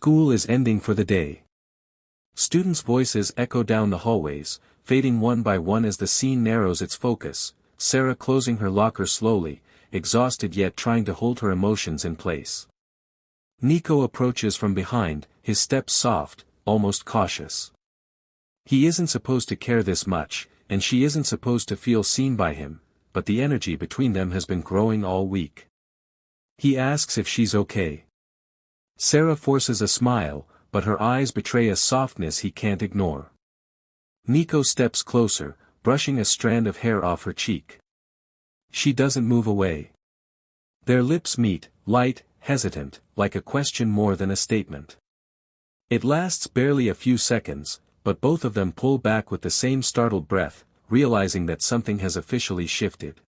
School is ending for the day. Students' voices echo down the hallways, fading one by one as the scene narrows its focus, Sara closing her locker slowly, exhausted yet trying to hold her emotions in place. Nico approaches from behind, his steps soft, almost cautious. He isn't supposed to care this much, and she isn't supposed to feel seen by him, but the energy between them has been growing all week. He asks if she's okay. Sara forces a smile, but her eyes betray a softness he can't ignore. Nico steps closer, brushing a strand of hair off her cheek. She doesn't move away. Their lips meet, light, hesitant, like a question more than a statement. It lasts barely a few seconds, but both of them pull back with the same startled breath, realizing that something has officially shifted.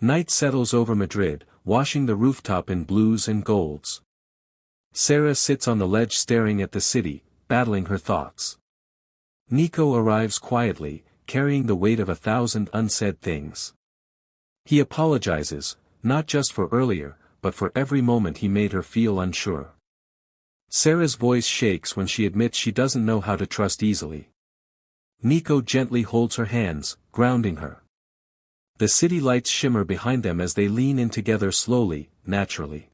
Night settles over Madrid, washing the rooftop in blues and golds. Sara sits on the ledge staring at the city, battling her thoughts. Nico arrives quietly, carrying the weight of 1,000 unsaid things. He apologizes, not just for earlier, but for every moment he made her feel unsure. Sara's voice shakes when she admits she doesn't know how to trust easily. Nico gently holds her hands, grounding her. The city lights shimmer behind them as they lean in together slowly, naturally.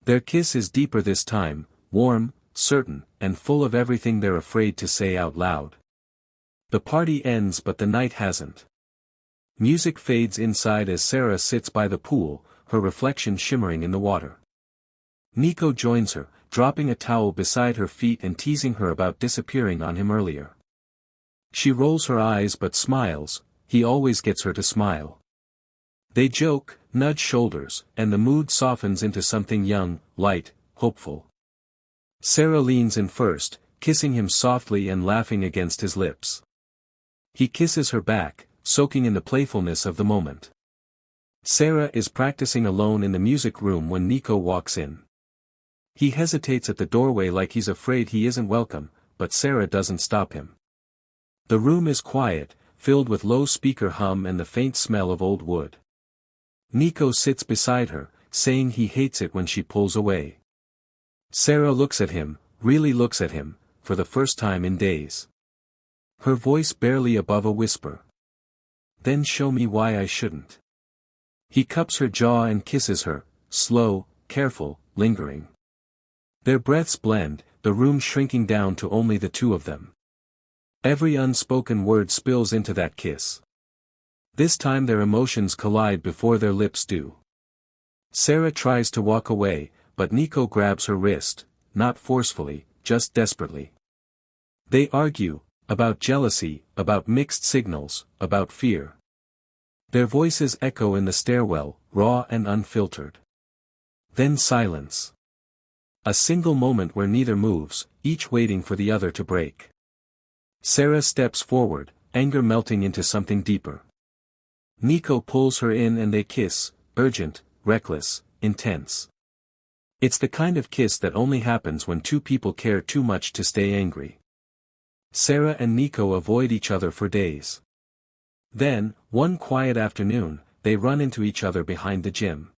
Their kiss is deeper this time, warm, certain, and full of everything they're afraid to say out loud. The party ends but the night hasn't. Music fades inside as Sara sits by the pool, her reflection shimmering in the water. Nico joins her, dropping a towel beside her feet and teasing her about disappearing on him earlier. She rolls her eyes but smiles, he always gets her to smile. They joke, nudge shoulders, and the mood softens into something young, light, hopeful. Sara leans in first, kissing him softly and laughing against his lips. He kisses her back, soaking in the playfulness of the moment. Sara is practicing alone in the music room when Nico walks in. He hesitates at the doorway like he's afraid he isn't welcome, but Sara doesn't stop him. The room is quiet, filled with low speaker hum and the faint smell of old wood. Nico sits beside her, saying he hates it when she pulls away. Sara looks at him, really looks at him, for the first time in days. Her voice barely above a whisper. Then show me why I shouldn't. He cups her jaw and kisses her, slow, careful, lingering. Their breaths blend, the room shrinking down to only the two of them. Every unspoken word spills into that kiss. This time their emotions collide before their lips do. Sara tries to walk away, but Nico grabs her wrist, not forcefully, just desperately. They argue, about jealousy, about mixed signals, about fear. Their voices echo in the stairwell, raw and unfiltered. Then silence. A single moment where neither moves, each waiting for the other to break. Sara steps forward, anger melting into something deeper. Nico pulls her in and they kiss, urgent, reckless, intense. It's the kind of kiss that only happens when two people care too much to stay angry. Sara and Nico avoid each other for days. Then, one quiet afternoon, they run into each other behind the gym.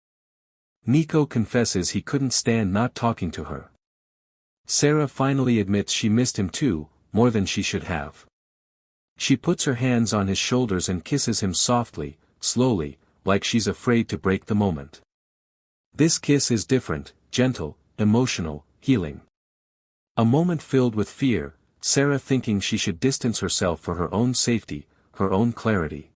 Nico confesses he couldn't stand not talking to her. Sara finally admits she missed him too, more than she should have. She puts her hands on his shoulders and kisses him softly, slowly, like she's afraid to break the moment. This kiss is different, gentle, emotional, healing. A moment filled with fear, Sara thinking she should distance herself for her own safety, her own clarity.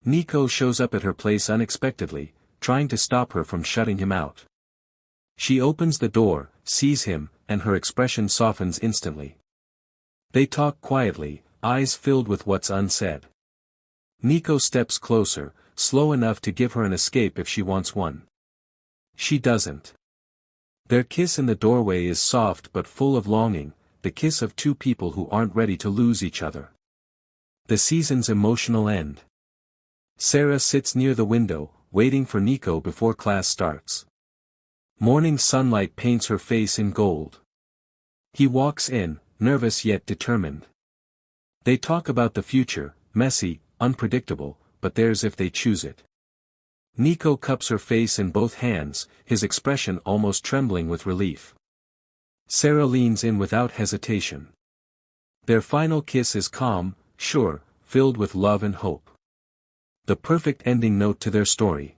Nico shows up at her place unexpectedly, trying to stop her from shutting him out. She opens the door, sees him, and her expression softens instantly. They talk quietly, eyes filled with what's unsaid. Nico steps closer, slow enough to give her an escape if she wants one. She doesn't. Their kiss in the doorway is soft but full of longing, the kiss of two people who aren't ready to lose each other. The season's emotional end. Sara sits near the window, waiting for Nico before class starts. Morning sunlight paints her face in gold. He walks in, nervous yet determined. They talk about the future, messy, unpredictable, but theirs if they choose it. Nico cups her face in both hands, his expression almost trembling with relief. Sara leans in without hesitation. Their final kiss is calm, sure, filled with love and hope. The perfect ending note to their story.